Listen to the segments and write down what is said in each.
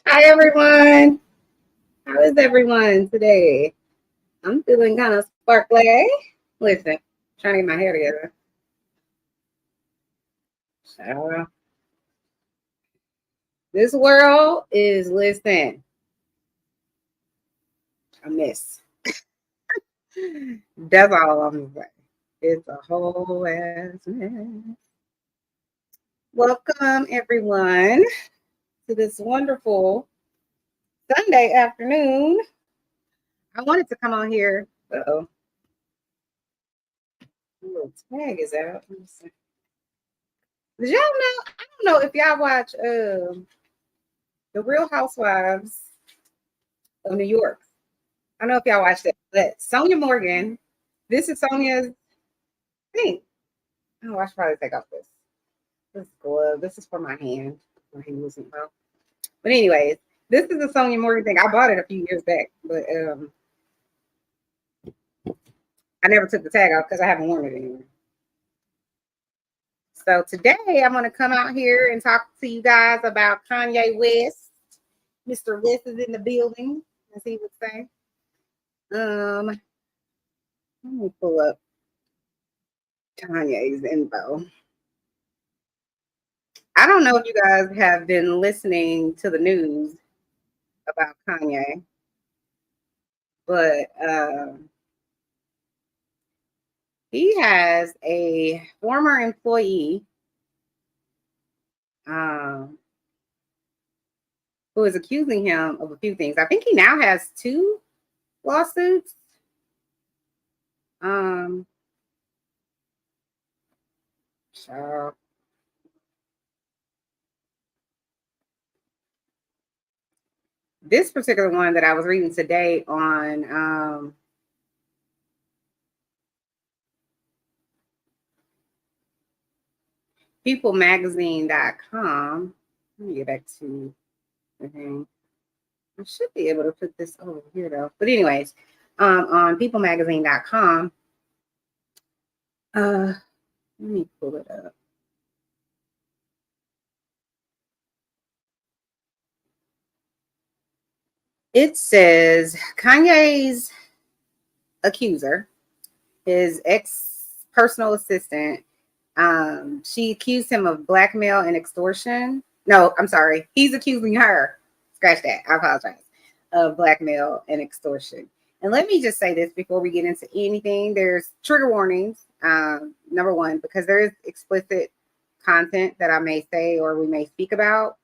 Hi, everyone. How is everyone today? I'm feeling kind of sparkly. Listen, trying to get my hair together. So, this world is, listen, a mess. That's all I'm going to say. It's a whole ass mess. Welcome, everyone, to this wonderful Sunday afternoon. I wanted to come on here. Uh-oh. The little tag is out. Let me see. Did y'all know? I don't know if y'all watch The Real Housewives of New York. I don't know if y'all watched that, but Sonia Morgan, this is Sonia's thing. Oh, I should probably take off this glove. This is for my hand. My hand wasn't well. But anyways, this is a Sonia Morgan thing. I bought it a few years back, but I never took the tag off because I haven't worn it anymore. So today I'm going to come out here and talk to you guys about Kanye West. Mr. West is in the building, as he would say. Let me pull up Kanye's info. I don't know if you guys have been listening to the news about Kanye, but he has a former employee um, who is accusing him of a few things. I think he now has 2 lawsuits. So this particular one that I was reading today on peoplemagazine.com. Let me get back to the thing. I should be able to put this over here though. But anyways, on peoplemagazine.com, let me pull it up. It says Kanye's accuser, his ex personal assistant, she accused him of blackmail and extortion. No, I'm sorry. He's accusing her. Scratch that. I apologize. Of blackmail and extortion. And let me just say this before we get into anything. There's trigger warnings. Number one, because there is explicit content that I may say or we may speak about.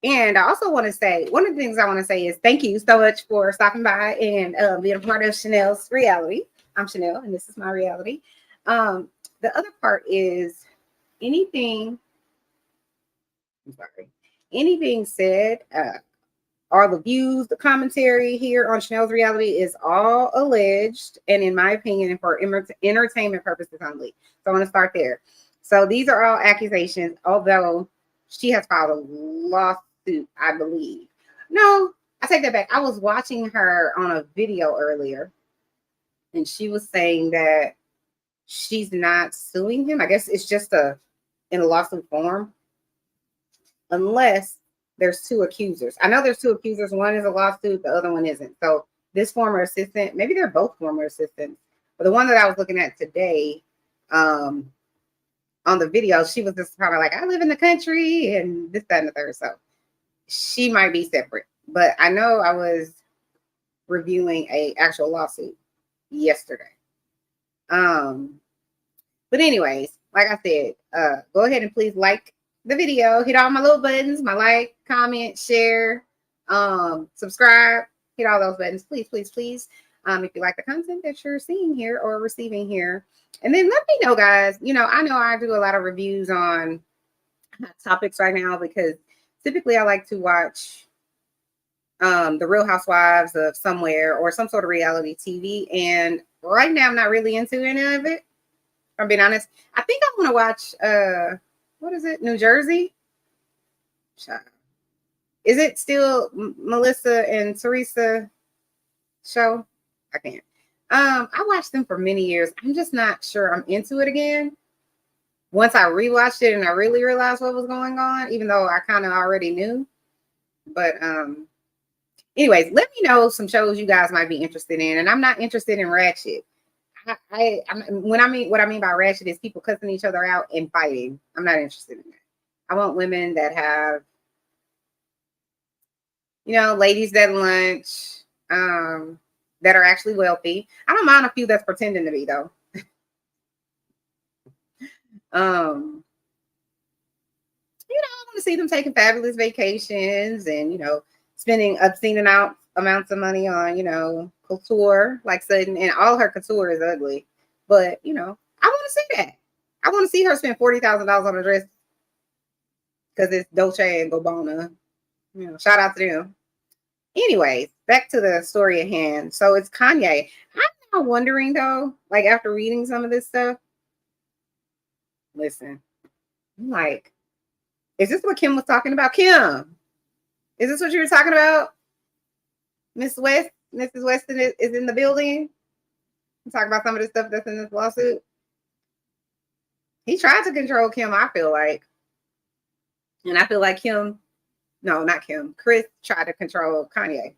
And I also want to say, one of the things I want to say is thank you so much for stopping by and being a part of Chanel's reality. I'm Chanel, and this is my reality. The other part is anything, I'm sorry, anything said, all the views, the commentary here on Chanel's reality is all alleged, and in my opinion, for entertainment purposes only. So I want to start there. So these are all accusations, although she has filed a lawsuit, I believe. No, I take that back. I was watching her on a video earlier, and she was saying that she's not suing him. I guess it's just in a lawsuit form, unless there's 2 accusers. I know there's 2 accusers. One is a lawsuit, the other one isn't. So this former assistant, maybe they're both former assistants, but the one that I was looking at today, on the video, she was just kind of like, I live in the country and this, that, and the third. So she might be separate, but I know I was reviewing a actual lawsuit yesterday. But anyways, like I said, go ahead and please like the video, hit all my little buttons, my like, comment, share, subscribe, hit all those buttons, please, please, please. If you like the content that you're seeing here or receiving here. And then let me know, guys. I know I do a lot of reviews on topics right now because typically I like to watch the Real Housewives of somewhere or some sort of reality TV. And right now I'm not really into any of it. I'm being honest. I think I want to watch what is it? New Jersey? Is it still Melissa and Teresa show? I can't. I watched them for many years. I'm just not sure I'm into it again. once I rewatched it and I really realized what was going on, even though I kind of already knew. But anyways, let me know some shows you guys might be interested in. And I'm not interested in ratchet. What I mean by ratchet is people cussing each other out and fighting. I'm not interested in that. I want women that have, ladies that lunch, that are actually wealthy. I don't mind a few that's pretending to be though. I want to see them taking fabulous vacations and, spending obscene amounts of money on, couture, like Sudden, and all her couture is ugly. But, I want to see that. I want to see her spend $40,000 on a dress because it's Dolce and Gabbana. Shout out to them. Anyways, back to the story at hand. So it's Kanye. I'm now wondering though, like after reading some of this stuff, listen, I'm like, is this what Kim was talking about? Kim, is this what you were talking about? Miss West, Mrs. Weston is in the building. I'm talking about some of the stuff that's in this lawsuit. He tried to control Kim, I feel like. And I feel like Chris tried to control Kanye.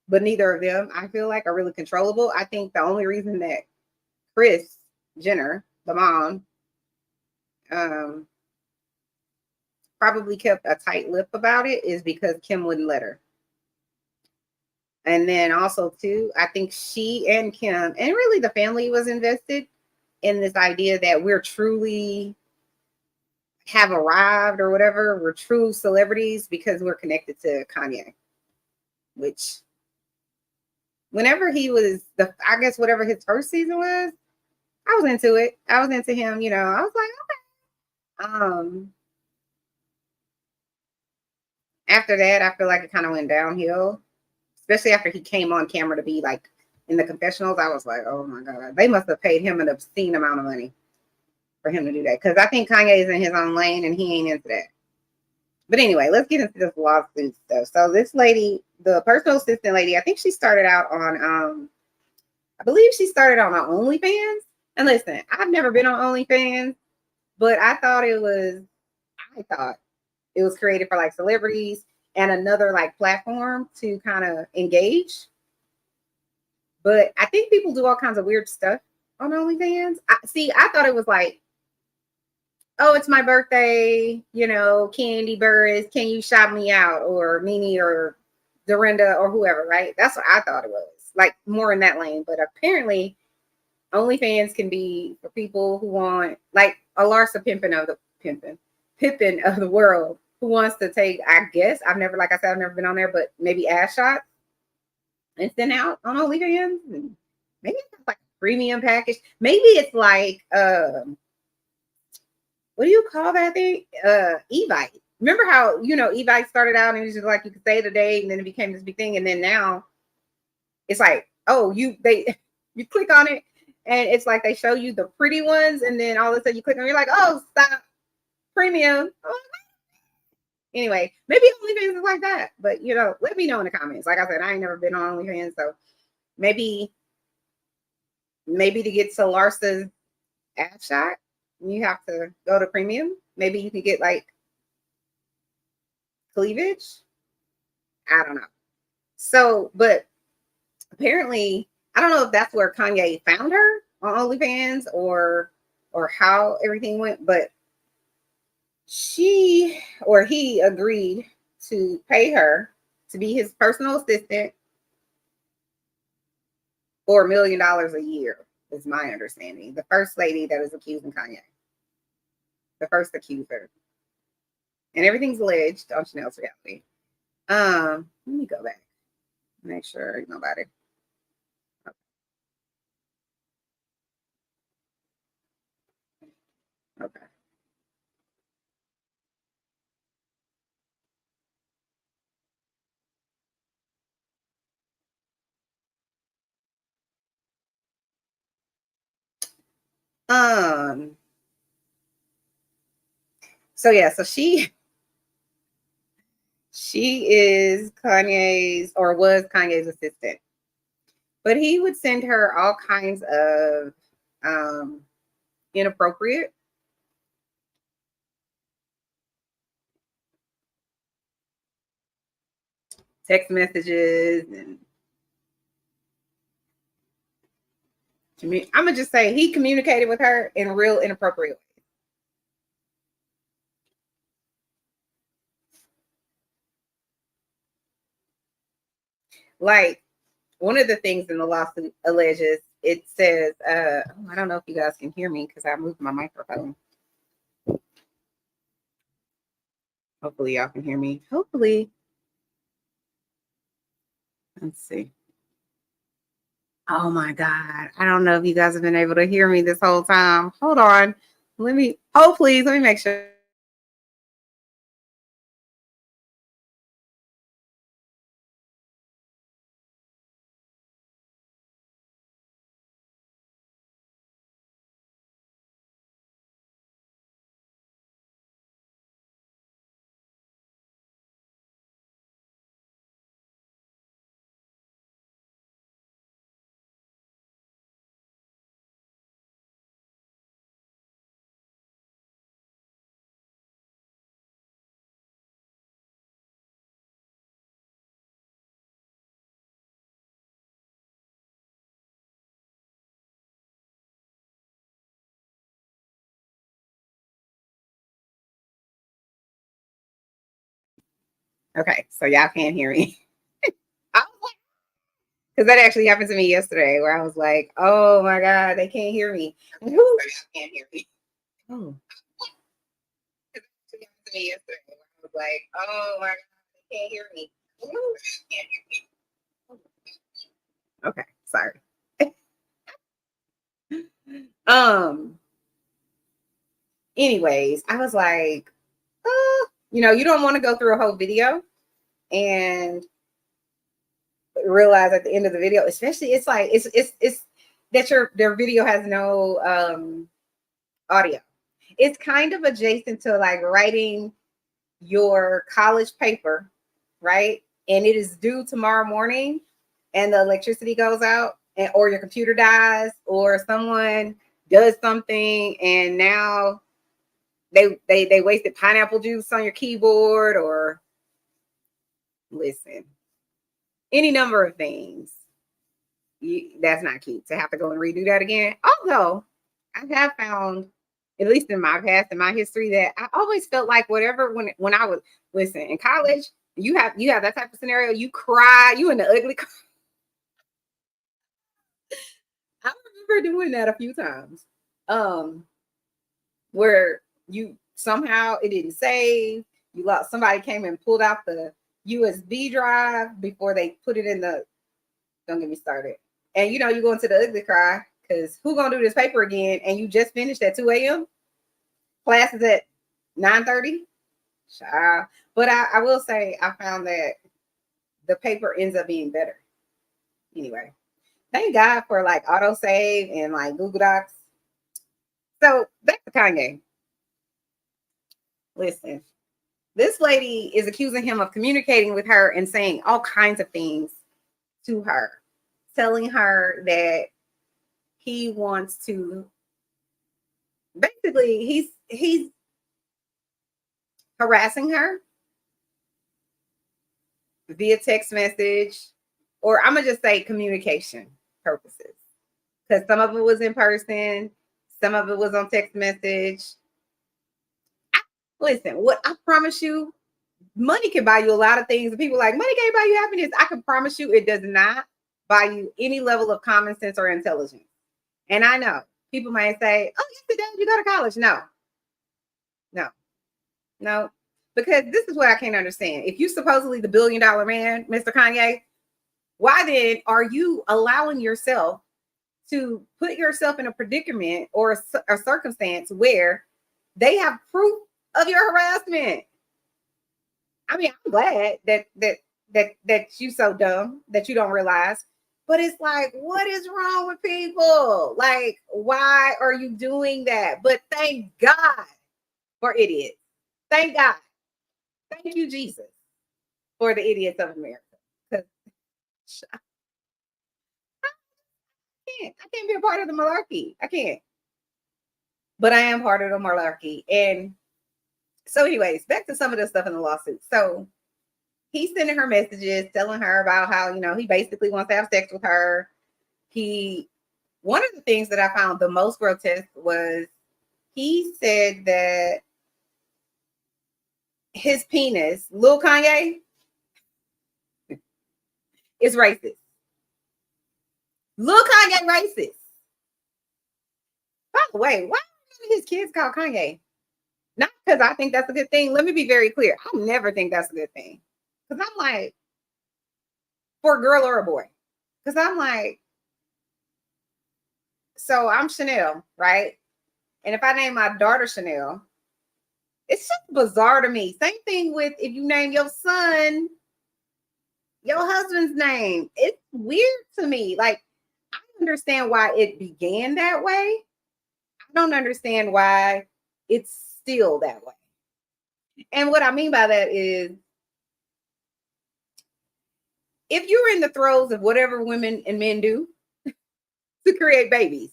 But neither of them, I feel like, are really controllable. I think the only reason that Kris Jenner, the mom, probably kept a tight lip about it is because Kim wouldn't let her. And then also, too, I think she and Kim, and really the family, was invested in this idea that we're truly have arrived or whatever. We're true celebrities because we're connected to Kanye, which whenever he was I guess whatever his first season was, I was into it. I was into him, I was like, okay. After that, I feel like it kind of went downhill, especially after he came on camera to be like in the confessionals. I was like, oh my God, they must have paid him an obscene amount of money for him to do that. Because I think Kanye is in his own lane and he ain't into that. But anyway, let's get into this lawsuit stuff. So this lady, the personal assistant lady, I think she started out on, I believe she started on OnlyFans. And listen, I've never been on OnlyFans, but I thought it was created for like celebrities and another like platform to kind of engage. But I think people do all kinds of weird stuff on OnlyFans. I thought it was like, oh, it's my birthday, Candy Burris, can you shout me out? Or Mimi or Dorinda or whoever, right? That's what I thought it was. Like more in that lane. But apparently OnlyFans can be for people who want, like a Larsa Pimpin of the world, who wants to take, I guess, I've never been on there, but maybe ass shots and send out on OnlyFans. And maybe it's like a premium package. Maybe it's like, what do you call that thing? Evite. Remember how, Evite started out and it was just like you could say the date and then it became this big thing. And then now it's like, oh, you click on it and it's like they show you the pretty ones. And then all of a sudden you click on it, you're like, oh, stop, premium. Oh, anyway, maybe OnlyFans is like that. But, let me know in the comments. Like I said, I ain't never been on OnlyFans. So maybe to get to Larsa's ass shot, you have to go to premium. Maybe you can get like cleavage. I don't know. So, but apparently, I don't know if that's where Kanye found her on OnlyFans or how everything went, but she or he agreed to pay her to be his personal assistant for $1 million a year, is my understanding. The first lady that is accusing Kanye. The first accuser. And everything's alleged on Chanel's reality. Let me go back. Make sure nobody. Okay. So yeah, so she is Kanye's, or was Kanye's assistant. But he would send her all kinds of inappropriate text messages and I'm gonna just say he communicated with her in a real inappropriate way. Like one of the things in the lawsuit alleges, it says, I don't know if you guys can hear me because I moved my microphone. Hopefully y'all can hear me. Hopefully. Let's see. Oh my God. I don't know if you guys have been able to hear me this whole time. Hold on. Please, let me make sure. Okay, so y'all can't hear me. Because that actually happened to me yesterday where I was like, oh my God, they can't hear me. Y'all can't hear me. Oh. It actually happened to me yesterday where I was like, oh my God, they can't hear me. Okay, sorry. Anyways, I was like, you don't want to go through a whole video and realize at the end of the video, especially it's like it's that their video has no audio. It's kind of adjacent to like writing your college paper, right? And it is due tomorrow morning and the electricity goes out or your computer dies or someone does something and now they wasted pineapple juice on your keyboard or listen, any number of things. That's not cute to have to go and redo that again. Although I have found, at least in my past, in my history, that I always felt like whatever when I was in college, you have that type of scenario, you cry, you in the ugly. I remember doing that a few times. Where you somehow it didn't save, you lost, somebody came and pulled out the USB drive before they put it in the, don't get me started. And you go into the ugly cry because who gonna do this paper again? And you just finished at 2 a.m. Class is at 9:30. But I will say I found that the paper ends up being better. Anyway, thank God for like autosave and like Google Docs. So back to Kanye. Listen, this lady is accusing him of communicating with her and saying all kinds of things to her, telling her that he wants to basically he's harassing her via text message, or I'm gonna just say communication purposes. Because some of it was in person, some of it was on text message. Listen, what I promise you, money can buy you a lot of things. And people are like, money can't buy you happiness. I can promise you it does not buy you any level of common sense or intelligence. And I know people might say, oh, yes, it does. You go to college. No. Because this is what I can't understand. If you supposedly the $1 billion man, Mr. Kanye, why then are you allowing yourself to put yourself in a predicament or a circumstance where they have proof of your harassment? I mean, I'm glad that you so dumb that you don't realize. But it's like, what is wrong with people? Like, why are you doing that? But thank God for idiots. Thank God. Thank you, Jesus, for the idiots of America. Because I can't be a part of the malarkey. I can't. But I am part of the malarkey. And so, anyways, back to some of the stuff in the lawsuit. So he's sending her messages telling her about how, he basically wants to have sex with her. One of the things that I found the most grotesque was he said that his penis, Lil Kanye, is racist. Lil Kanye racist. By the way, why are his kids called Kanye? Not because I think that's a good thing. Let me be very clear. I never think that's a good thing. Because I'm like, for a girl or a boy. Because I'm like, so I'm Chanel, right? And if I name my daughter Chanel, it's just bizarre to me. Same thing with if you name your son your husband's name. It's weird to me. Like, I understand why it began that way. I don't understand why it's still that way. And what I mean by that is, if you're in the throes of whatever women and men do to create babies,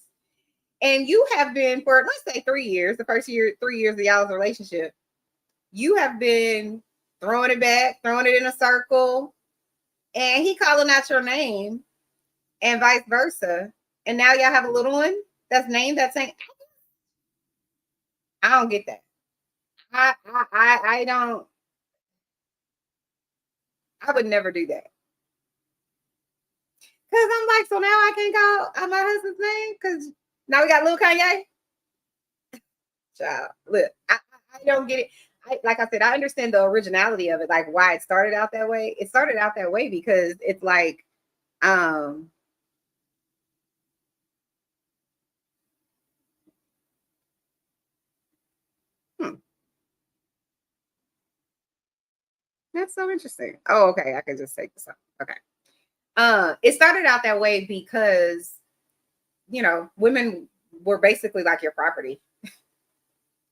and you have been for, let's say, 3 years, the first year, 3 years of y'all's relationship, you have been throwing it back, throwing it in a circle, and he calling out your name and vice versa. And now y'all have a little one that's named that same. I don't get that. I don't. I would never do that. Cause I'm like, so now I can't call my husband's name because now we got Lil Kanye. Child, look, I don't get it. Like I said, I understand the originality of it, like why it started out that way. It started out that way because it's like, that's so interesting. Oh, okay. I can just take this up. Okay. It started out that way because, women were basically like your property.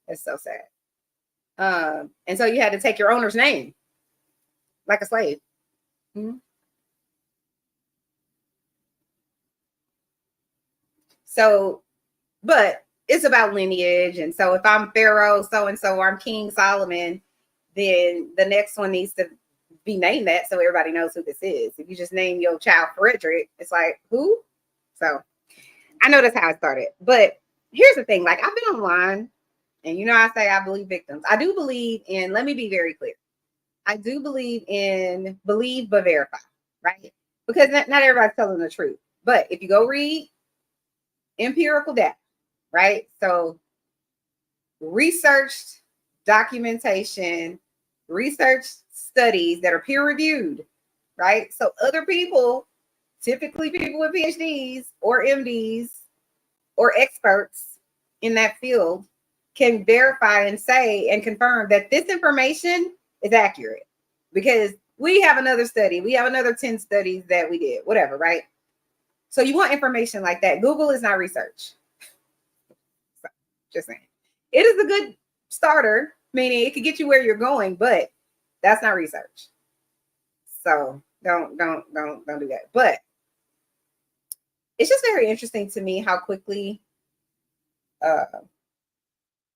It's so sad. And so you had to take your owner's name like a slave. Mm-hmm. So, but it's about lineage. And so if I'm Pharaoh, so-and-so, or I'm King Solomon, then the next one needs to be named that so everybody knows who this is. If you just name your child Frederick, it's like, who? So I know that's how it started. But here's the thing, like, I've been online, and I say I believe victims. I do believe in, let me be very clear. I do believe in believe but verify, right? Because not everybody's telling the truth. But if you go read empirical data, right? So researched documentation, research studies that are peer reviewed, right? So other people, typically people with PhDs or MDs or experts in that field, can verify and say and confirm that this information is accurate, because we have another study, we have another 10 studies that we did, whatever, right? So you want information like that. Google is not research. So, just saying. It is a good starter, meaning it could get you where you're going, but that's not research. So don't do that. But it's just very interesting to me how quickly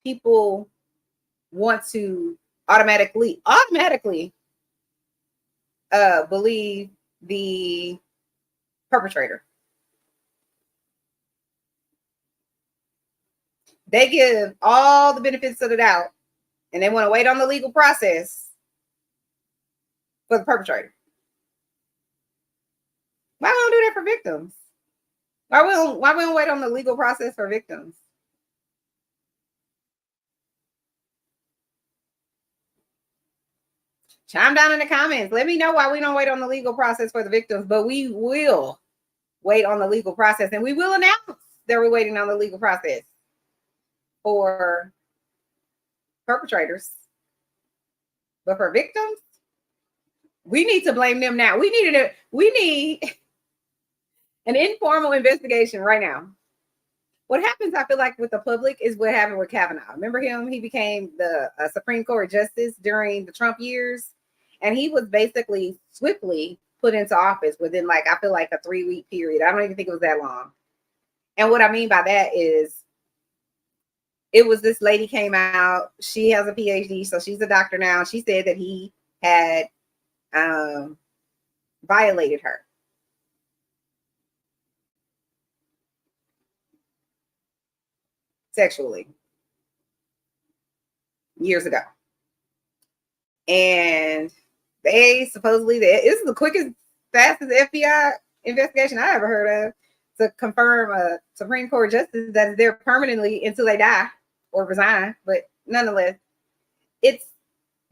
people want to automatically believe the perpetrator. They give all the benefits of the doubt, and they want to wait on the legal process for the perpetrator. Why don't do that for victims? Why we don't wait on the legal process for victims? Chime down in the comments. Let me know why we don't wait on the legal process for the victims, but we will wait on the legal process, and we will announce that we're waiting on the legal process for perpetrators. But for victims, we need to blame them now. We need an informal investigation right now. What happens, I feel like, with the public is what happened with Kavanaugh. Remember him? He became the Supreme Court justice during the Trump years, and he was basically swiftly put into office within, like, I feel like a 3-week period. I don't even think it was that long. And what I mean by that is, it was this lady came out. She has a PhD, so she's a doctor now. She said that he had violated her. Sexually years ago. And they supposedly, this is the quickest, fastest FBI investigation I ever heard of to confirm a Supreme Court justice that is there permanently until they die or resign. But nonetheless,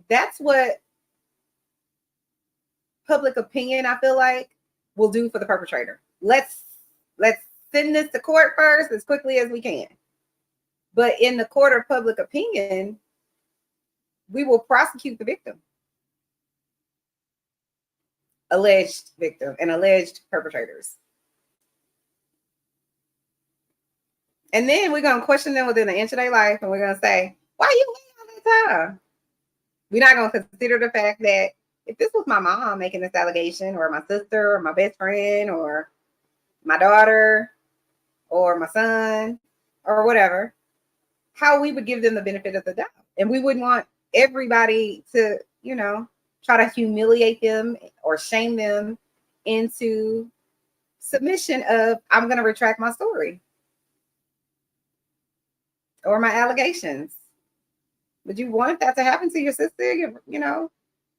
that's what public opinion, I feel like, will do for the perpetrator. Let's send this to court first as quickly as we can. But in the court of public opinion, we will prosecute the victim, alleged victim, and alleged perpetrators. And then we're going to question them within an inch of their life, and we're going to say, why you waiting all that time? We're not going to consider the fact that if this was my mom making this allegation, or my sister, or my best friend, or my daughter, or my son, or whatever, how we would give them the benefit of the doubt. And we wouldn't want everybody to, try to humiliate them or shame them into submission of, I'm going to retract my story or my allegations. Would you want that to happen to your sister? You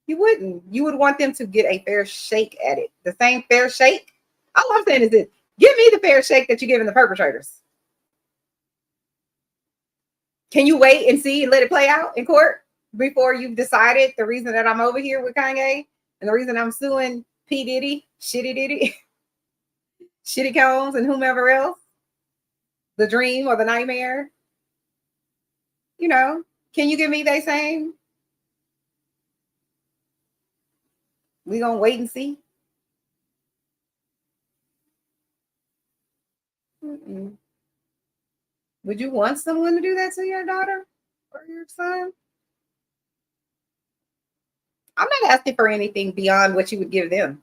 wouldn't. You would want them to get a fair shake at it. The same fair shake. All I'm saying is this: give me the fair shake that you're giving the perpetrators. Can you wait and see and let it play out in court before you've decided the reason that I'm over here with Kanye and the reason I'm suing P. Diddy, Shitty Diddy, Shitty Combs, and whomever else? The dream or the nightmare? Can you give me that same? We gonna wait and see. Mm-mm. Would you want someone to do that to your daughter or your son? I'm not asking for anything beyond what you would give them.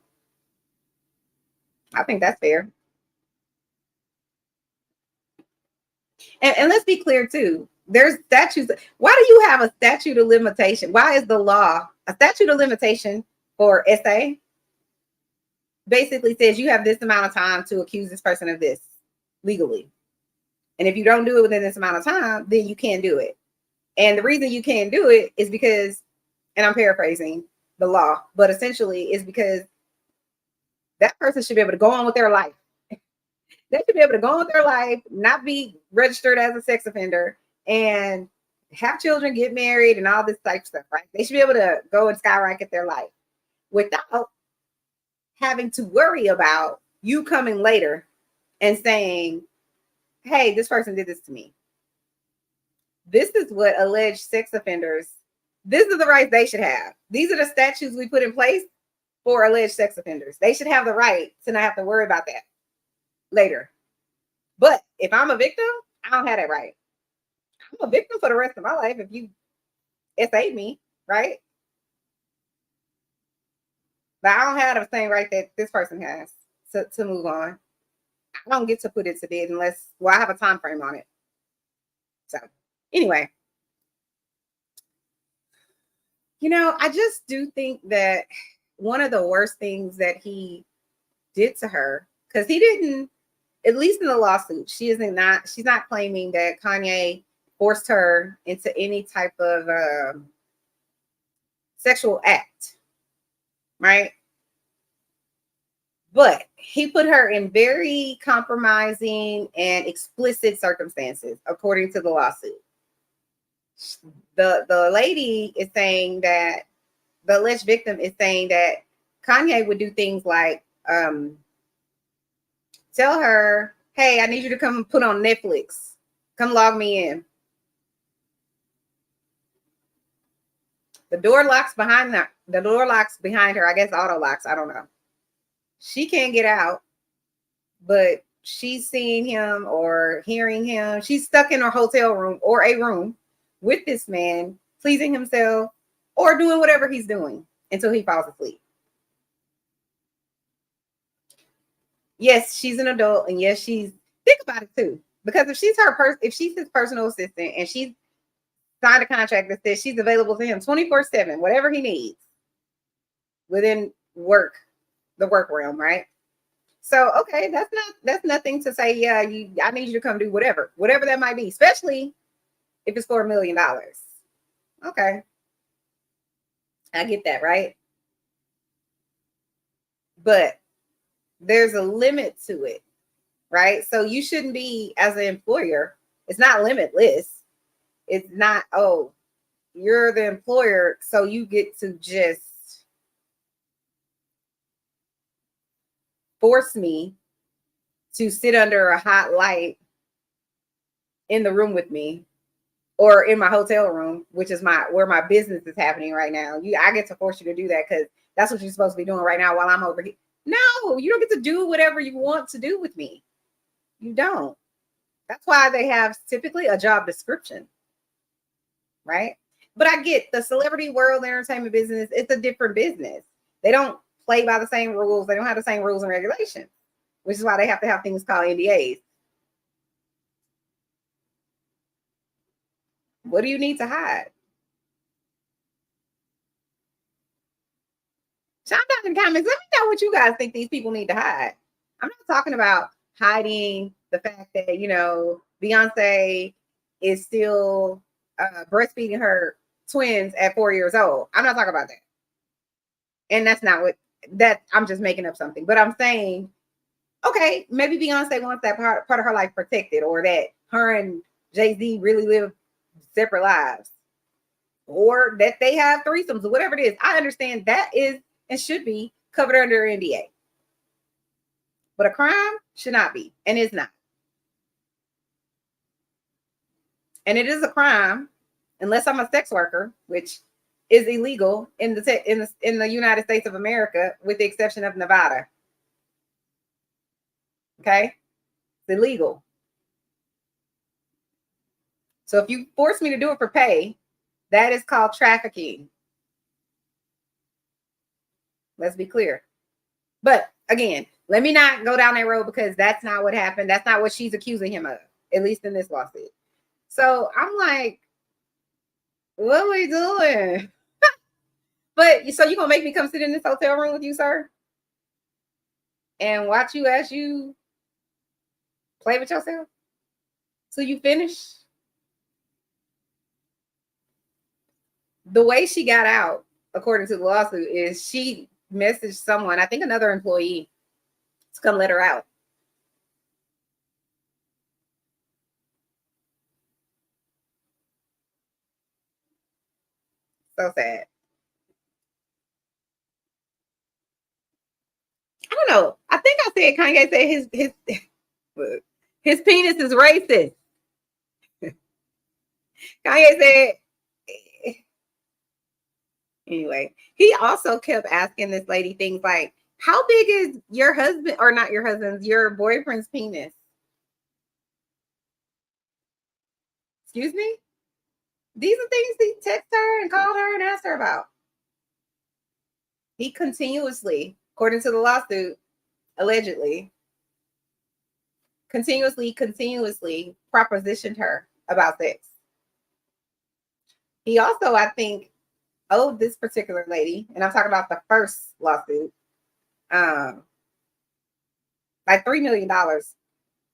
I think that's fair. And let's be clear too. There's statutes. Why do you have a statute of limitation? Why is the law a statute of limitation for SA? Basically says you have this amount of time to accuse this person of this legally. And if you don't do it within this amount of time, then you can't do it. And the reason you can't do it is because, and I'm paraphrasing the law, but essentially is because that person should be able to go on with their life. They should be able to go on with their life, not be registered as a sex offender, and have children, get married, and all this type of stuff, right? They should be able to go and skyrocket their life without having to worry about you coming later and saying, hey, this person did this to me. This is what alleged sex offenders, this is the rights they should have. These are the statutes we put in place for alleged sex offenders. They should have the right to not have to worry about that later. But if I'm a victim, I don't have that right. I'm a victim for the rest of my life if you SA me, right? But I don't have the same right that this person has to move on. I don't get to put it to bed unless, I have a time frame on it. So anyway, I just do think that one of the worst things that he did to her, because he didn't, at least in the lawsuit, she's not claiming that Kanye forced her into any type of sexual act, right? But he put her in very compromising and explicit circumstances, according to the lawsuit. The lady is saying that, the alleged victim is saying that Kanye would do things like tell her, hey, I need you to come put on Netflix. Come log me in. The door locks behind her. The door locks behind her. I guess auto locks. I don't know. She can't get out, but she's seeing him or hearing him. She's stuck in her hotel room or a room with this man, pleasing himself or doing whatever he's doing until he falls asleep. Yes, she's an adult, and yes, think about it too. Because if she's his personal assistant and she's signed a contract that says she's available to him 24/7, whatever he needs, within the work realm, right? So, okay, that's nothing to say, yeah, I need you to come do whatever that might be, especially if it's for $1 million. Okay. I get that, right? But there's a limit to it, right? So you shouldn't be, as an employer, it's not limitless. It's not, oh, you're the employer, so you get to just force me to sit under a hot light in the room with me, or in my hotel room, which is where my business is happening right now. I get to force you to do that because that's what you're supposed to be doing right now while I'm over here. No, you don't get to do whatever you want to do with me. You don't. That's why they have typically a job description, right? But I get the celebrity world, the entertainment business, it's a different business. They don't play by the same rules. They don't have the same rules and regulations, which is why they have to have things called NDAs. What do you need to hide? Shout out in the comments. Let me know what you guys think these people need to hide. I'm not talking about hiding the fact that, Beyonce is still breastfeeding her twins at 4 years old. I'm not talking about that. And that's not I'm just making up something. But I'm saying, okay, maybe Beyonce wants that part of her life protected, or that her and Jay-Z really live separate lives, or that they have threesomes, or whatever it is. I understand that is and should be covered under NDA. But a crime should not be, and is not. And it is a crime unless I'm a sex worker, which is illegal in the United States of America, with the exception of Nevada. Okay? It's illegal. So if you force me to do it for pay, that is called trafficking. Let's be clear. But again, let me not go down that road, because that's not what happened. That's not what she's accusing him of, at least in this lawsuit. So I'm like, what are we doing? But so you gonna make me come sit in this hotel room with you, sir, and watch you as you play with yourself till you finish? The way she got out, according to the lawsuit, is she messaged someone, I think another employee, to come let her out. So sad. I don't know. I think I said Kanye said his penis is racist. Kanye said. Anyway, he also kept asking this lady things like, how big is your husband, or not your husband's, your boyfriend's penis? Excuse me? These are things he texted her and called her and asked her about. He continuously, according to the lawsuit, allegedly, continuously propositioned her about sex. He also, I think, owed this particular lady, and I'm talking about the first lawsuit, like $3 million,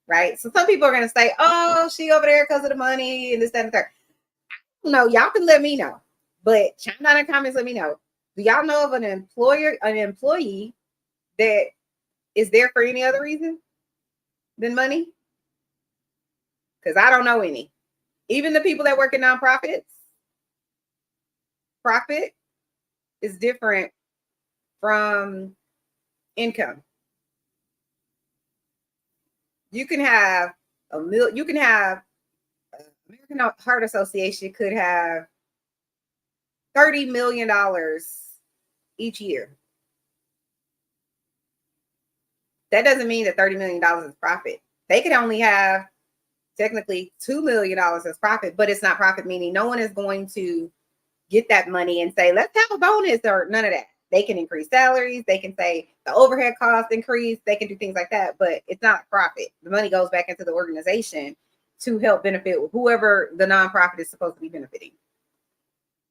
right? So some people are going to say, oh, she over there because of the money and this, that, and the third. No, y'all can let me know. But chime down in the comments, let me know. Do y'all know of an employee that is there for any other reason than money? Because I don't know any. Even the people that work in nonprofits, profit is different from income. You can have American Heart Association could have $30 million each year. That doesn't mean that $30 million is profit. They could only have technically $2 million as profit, but it's not profit, meaning no one is going to get that money and say, let's have a bonus, or none of that. They can increase salaries. They can say the overhead costs increase. They can do things like that, but it's not profit. The money goes back into the organization to help benefit whoever the nonprofit is supposed to be benefiting,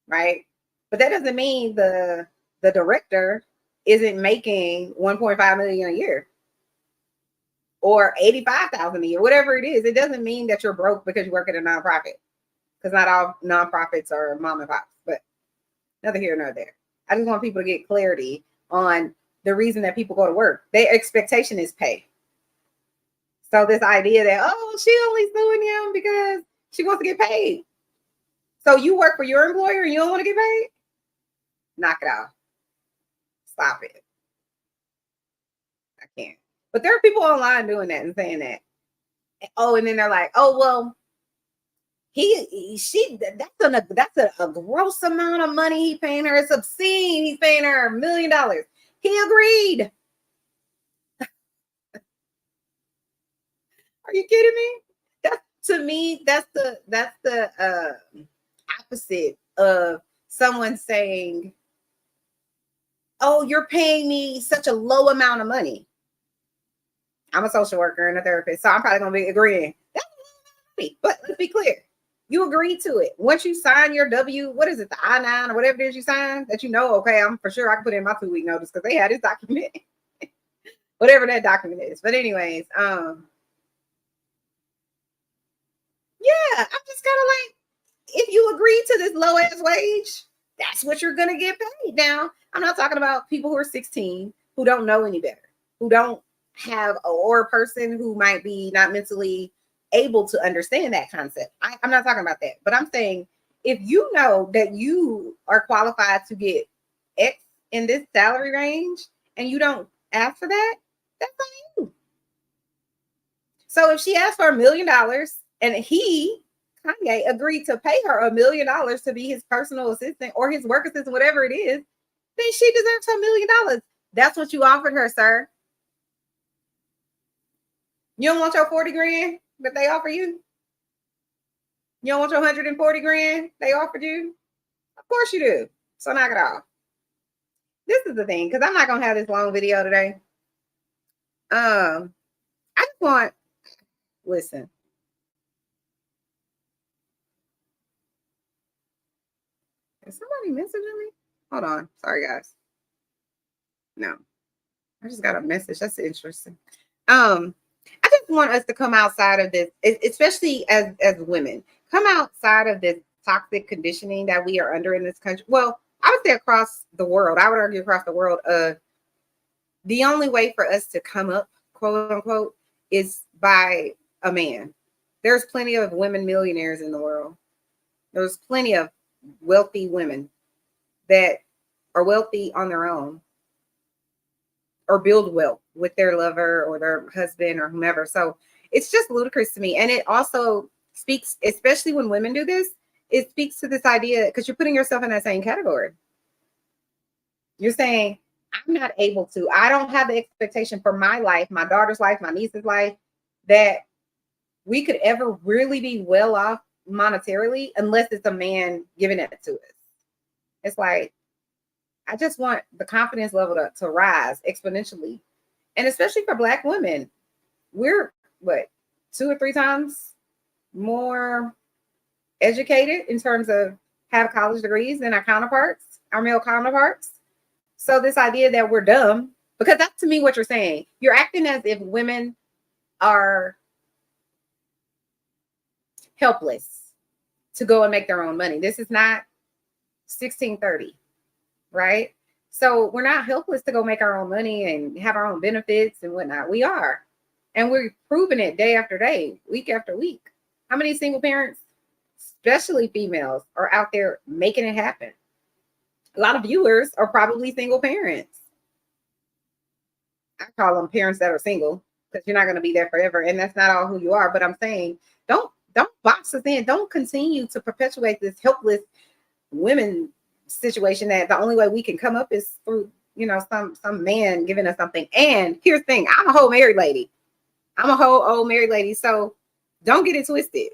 right? But that doesn't mean the director isn't making 1.5 million a year or 85,000 a year, whatever it is. It doesn't mean that you're broke because you work at a nonprofit, because not all nonprofits are mom and pops, but neither here nor there. I just want people to get clarity on the reason that people go to work. Their expectation is pay. So this idea that, oh, she only suing him because she wants to get paid. So you work for your employer and you don't want to get paid? Knock it off. Stop it. I can't. But there are people online doing that and saying that. Oh, and then they're like, oh, well, that's a gross amount of money he paying her. It's obscene. He's paying her $1 million. He agreed. Are you kidding me? To me, that's the opposite of someone saying, oh, you're paying me such a low amount of money. I'm a social worker and a therapist, so I'm probably going to be agreeing. That's a lot of money. But let's be clear. You agreed to it. Once you sign your what is it, the I-9 or whatever it is you sign, that you know, okay, I'm for sure I can put in my 2-week notice because they had this document. Whatever that document is. But anyways, yeah, I'm just kind of like, if you agree to this low ass wage, that's what you're going to get paid. Now, I'm not talking about people who are 16, who don't know any better, who don't have, or a person who might be not mentally able to understand that concept. I'm not talking about that, but I'm saying if you know that you are qualified to get X in this salary range and you don't ask for that, that's on you. So if she asked for $1 million and Kanye agreed to pay her $1 million to be his personal assistant or his work assistant, whatever it is, then she deserves $1 million. That's what you offered her, sir. You don't want your 40 grand that they offer you? You don't want your 140 grand they offered you? Of course you do. So knock it off. This is the thing, because I'm not going to have this long video today. I just want, listen. Is somebody messaging me? Hold on. Sorry, guys. No. I just got a message. That's interesting. I just want us to come outside of this, especially as women, come outside of this toxic conditioning that we are under in this country. Well, I would say across the world. I would argue across the world. The only way for us to come up, quote unquote, is by a man. There's plenty of women millionaires in the world. There's plenty of wealthy women that are wealthy on their own or build wealth with their lover or their husband or whomever. So it's just ludicrous to me. And it also speaks, especially when women do this, it speaks to this idea, because you're putting yourself in that same category. You're saying, I'm not able to, I don't have the expectation for my life, my daughter's life, my niece's life, that we could ever really be well off monetarily unless it's a man giving it to us. It's like, I just want the confidence level to rise exponentially. And especially for Black women, we're 2 or 3 times more educated in terms of have college degrees than our counterparts, our male counterparts. So this idea that we're dumb, because that's to me what you're saying. You're acting as if women are helpless to go and make their own money. This is not 1630. Right? So we're not helpless to go make our own money and have our own benefits and whatnot. We are. And we're proving it day after day, week after week. How many single parents, especially females, are out there making it happen? A lot of viewers are probably single parents. I call them parents that are single, because you're not going to be there forever. And that's not all who you are. But I'm saying, don't box us in. Don't continue to perpetuate this helpless women situation that the only way we can come up is through, some man giving us something. And here's the thing, I'm a whole married lady. I'm a whole old married lady. So don't get it twisted.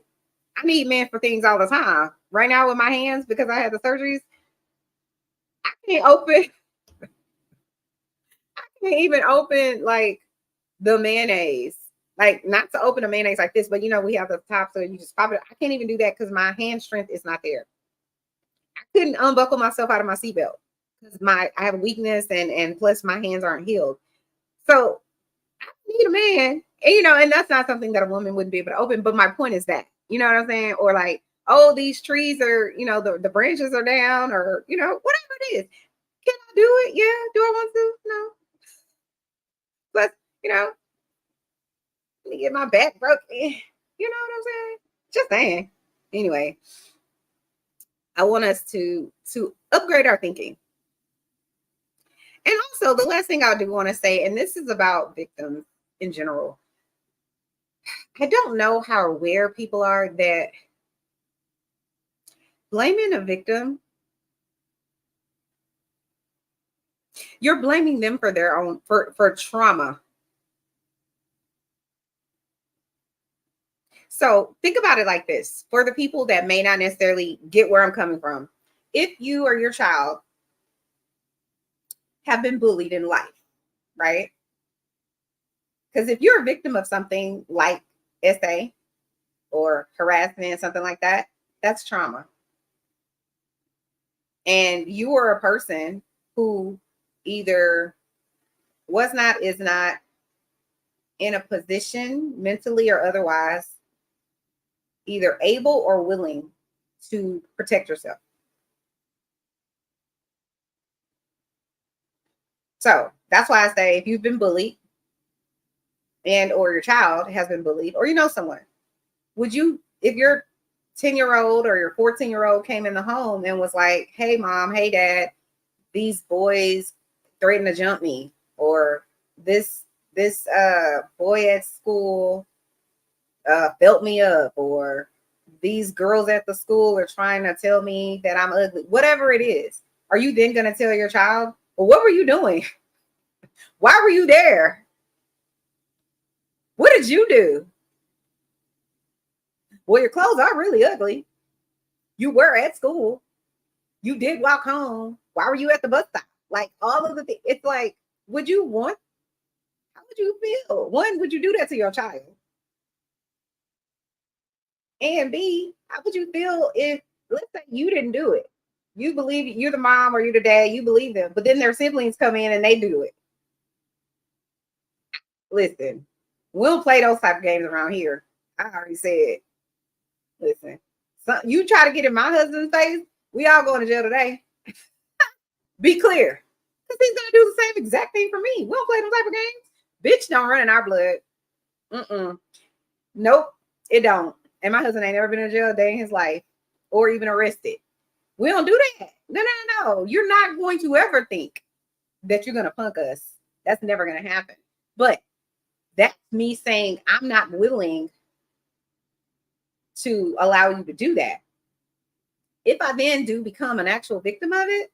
I need men for things all the time. Right now with my hands, because I had the surgeries, I can't even open like the mayonnaise. Like, not to open a mayonnaise like this, but we have the top, so you just pop it. I can't even do that because my hand strength is not there. I couldn't unbuckle myself out of my seatbelt. because I have a weakness, and plus my hands aren't healed. So I need a man. And that's not something that a woman wouldn't be able to open. But my point is that, you know what I'm saying? Or like, oh, these trees are, the branches are down, or, whatever it is. Can I do it? Yeah. Do I want to? No. But, let me get my back broken. You know what I'm saying? Just saying. Anyway, I want us to upgrade our thinking. And also, the last thing I do want to say, and this is about victims in general. I don't know how aware people are that blaming a victim, you're blaming them for their own, for trauma. So think about it like this. For the people that may not necessarily get where I'm coming from, if you or your child have been bullied in life, right? Because if you're a victim of something like SA or harassment, something like that, that's trauma. And you are a person who either was not, is not in a position mentally or otherwise, either able or willing to protect yourself. So that's why I say, if you've been bullied and or your child has been bullied, or someone, would you, if your 10-year-old or your 14-year-old came in the home and was like, hey mom, hey dad, these boys threatened to jump me, or this boy at school felt me up, or these girls at the school are trying to tell me that I'm ugly, whatever it is, are you then going to tell your child, well, what were you doing? Why were you there? What did you do? Well, your clothes are really ugly. You were at school. You did walk home. Why were you at the bus stop? Like, all of the things. It's like, how would you feel? One, would you do that to your child? And B, how would you feel if, let's say, you didn't do it? You believe you're the mom or you're the dad, you believe them, but then their siblings come in and they do it. Listen, we don't play those type of games around here. I already said, listen, you try to get in my husband's face, we all going to jail today. Be clear. Because he's going to do the same exact thing for me. We don't play those type of games. Bitch don't run in our blood. Nope, it don't. And my husband ain't never been in jail a day in his life or even arrested. We don't do that. No. You're not going to ever think that you're going to punk us. That's never going to happen. But that's me saying I'm not willing to allow you to do that. If I then do become an actual victim of it,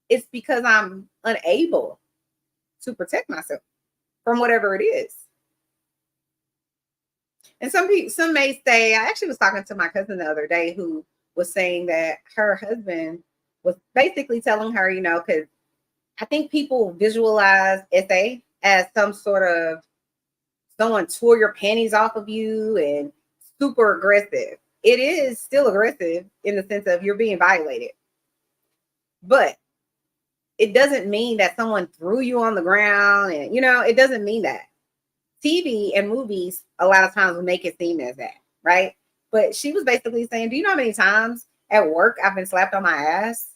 it's because I'm unable to protect myself from whatever it is. And some may say, I actually was talking to my cousin the other day who was saying that her husband was basically telling her, because I think people visualize SA as some sort of someone tore your panties off of you and super aggressive. It is still aggressive in the sense of you're being violated. But it doesn't mean that someone threw you on the ground, and it doesn't mean that. TV and movies a lot of times will make it seem as that, right? But she was basically saying, do you know how many times at work I've been slapped on my ass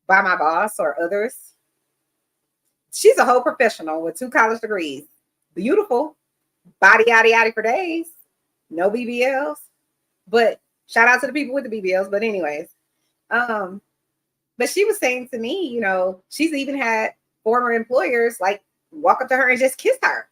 by my boss or others? She's a whole professional with 2 college degrees. Beautiful. Body yaddy yaddy for days. No BBLs. But shout out to the people with the BBLs. But anyways, but she was saying to me, she's even had former employers like walk up to her and just kiss her.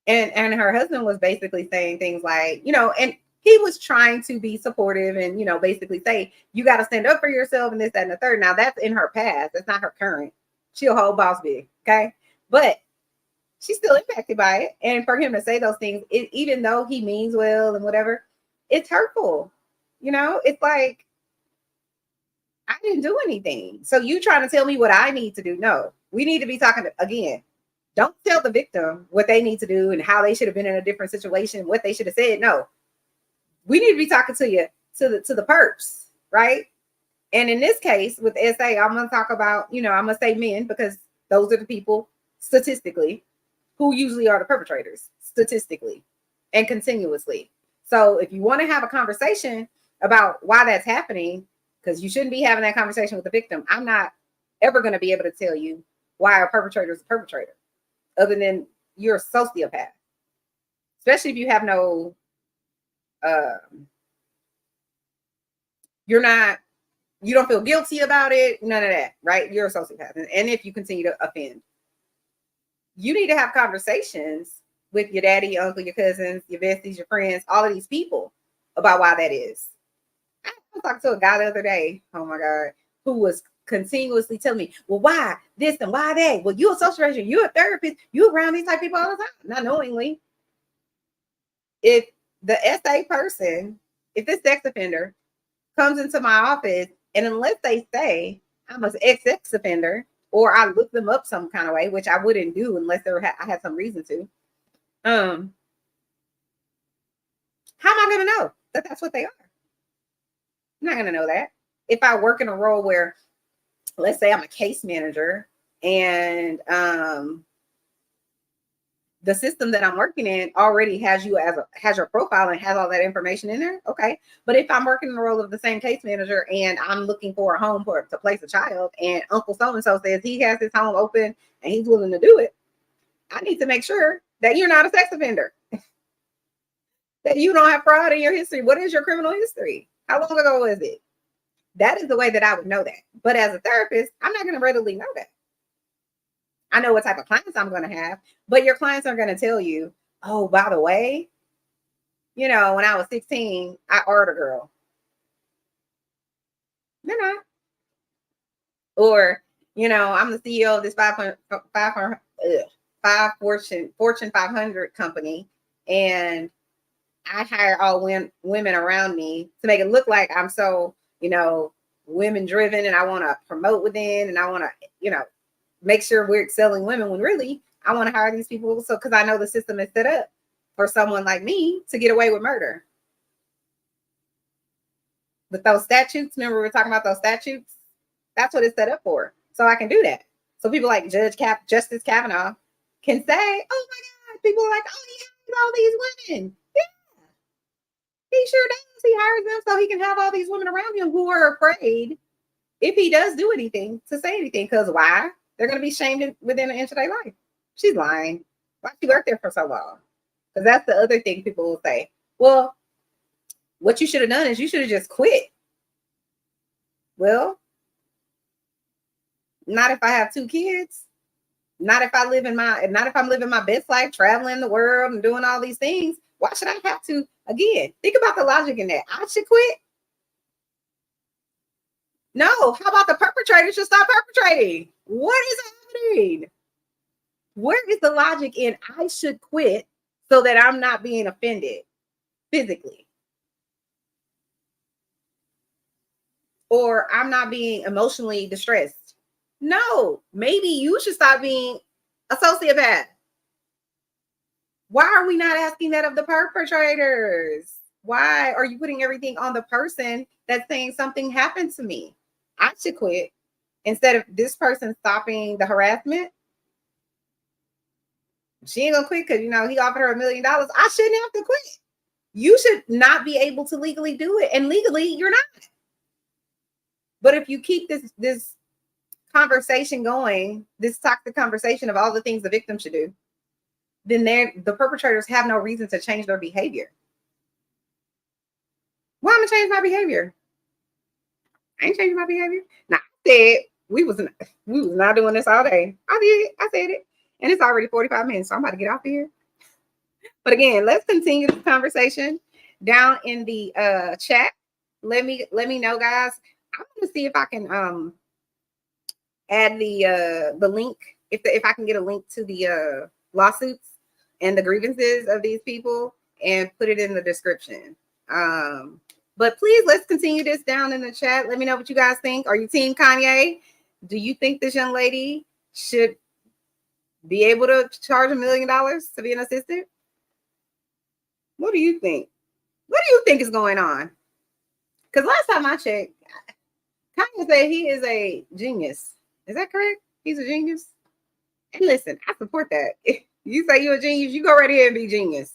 And her husband was basically saying things like, and he was trying to be supportive and, basically say, you got to stand up for yourself and this, that, and the third. Now that's in her past. That's not her current. She a whole boss bitch. Okay. But she's still impacted by it. And for him to say those things, even though he means well and whatever, it's hurtful. It's like, I didn't do anything. So you trying to tell me what I need to do? No, we need to be talking again. Don't tell the victim what they need to do and how they should have been in a different situation, what they should have said. No, we need to be talking to you, to the perps, right? And in this case with SA, I'm going to talk about, I'm going to say men because those are the people statistically who usually are the perpetrators statistically and continuously. So if you want to have a conversation about why that's happening, because you shouldn't be having that conversation with the victim, I'm not ever going to be able to tell you why a perpetrator is a perpetrator other than you're a sociopath, especially if you have no, you don't feel guilty about it, none of that, right? You're a sociopath. And if you continue to offend, you need to have conversations with your daddy, your uncle, your cousins, your besties, your friends, all of these people about why that is. I was talking to a guy the other day, oh my God, who was continuously telling me, well, why this and why that? Well, you're a social worker, you're a therapist, you're around these type of people all the time. Not knowingly. If the SA person, if this sex offender comes into my office, and unless they say I'm an ex-sex offender, or I look them up some kind of way, which I wouldn't do unless I had some reason to, how am I going to know that that's what they are? I'm not going to know that. If I work in a role where, let's say I'm a case manager and the system that I'm working in already has you has your profile and has all that information in there. Okay. But if I'm working in the role of the same case manager and I'm looking for a home to place a child, and Uncle so-and-so says he has his home open and he's willing to do it, I need to make sure that you're not a sex offender, that you don't have fraud in your history. What is your criminal history? How long ago was it? That is the way that I would know that. But as a therapist, I'm not going to readily know that. I know what type of clients I'm going to have, but your clients are going to tell you, oh, by the way, when I was 16, I ordered a girl. They're not. Or, I'm the CEO of this Fortune 500 company, and I hire all women around me to make it look like I'm so, women driven, and I want to promote within, and I want to, make sure we're excelling women, when really I want to hire these people. So, because I know the system is set up for someone like me to get away with murder. But those statutes, remember we were talking about those statutes? That's what it's set up for. So I can do that. So people like Justice Kavanaugh can say, oh my God, people are like, oh, he has all these women. Yeah, he sure does. He hires them so he can have all these women around him who are afraid, if he does do anything, to say anything. Because why? They're going to be shamed within an inch of their life. She's lying. Why she worked there for so long? Because that's the other thing people will say. Well, what you should have done is you should have just quit. Well, not if I have 2 kids. Not if I'm living my best life, traveling the world and doing all these things. Why should I have to? Again, think about the logic in that. I should quit. No, how about the perpetrator should stop perpetrating? What is happening? Where is the logic in I should quit so that I'm not being offended physically? Or I'm not being emotionally distressed? No, maybe you should stop being a sociopath. Why are we not asking that of the perpetrators? Why are you putting everything on the person that's saying something happened to me? I should quit instead of this person stopping the harassment. She ain't gonna quit because he offered her $1 million. I shouldn't have to quit. You should not be able to legally do it, and legally you're not. But if you keep this conversation going, this toxic conversation of all the things the victim should do, then the perpetrators have no reason to change their behavior. Why am I change my behavior? I ain't changing my behavior. Now, I said we was not doing this all day. I did. I said it. And it's already 45 minutes, so I'm about to get off of here. But again, let's continue this conversation down in the chat. Let me know, guys. I'm gonna see if I can add the link, if I can get a link to the lawsuits and the grievances of these people and put it in the description. But please, let's continue this down in the chat. Let me know what you guys think. Are you team Kanye? Do you think this young lady should be able to charge $1 million to be an assistant? What do you think? What do you think is going on? Because last time I checked, Kanye said he is a genius. Is that correct? He's a genius. And listen, I support that. If you say you're a genius, you go right ahead and be genius.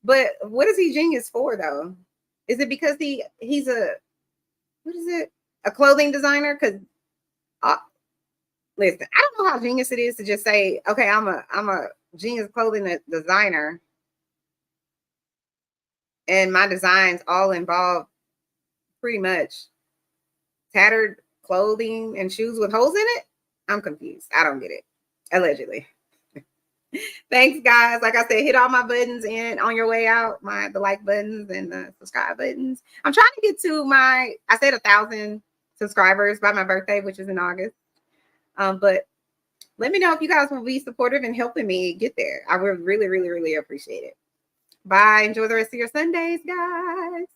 But what is he genius for, though? Is it because he's a what is it? A clothing designer? Because listen, I don't know how genius it is to just say, okay, I'm a genius clothing designer, and my designs all involve pretty much tattered clothing and shoes with holes in it. I'm confused. I don't get it. Allegedly. Thanks, guys. Like I said, hit all my buttons in on your way out. The like buttons and the subscribe buttons. I'm trying to get to I said 1,000 subscribers by my birthday, which is in August. But let me know if you guys will be supportive in helping me get there. I would really, really, really appreciate it. Bye. Enjoy the rest of your Sundays, guys.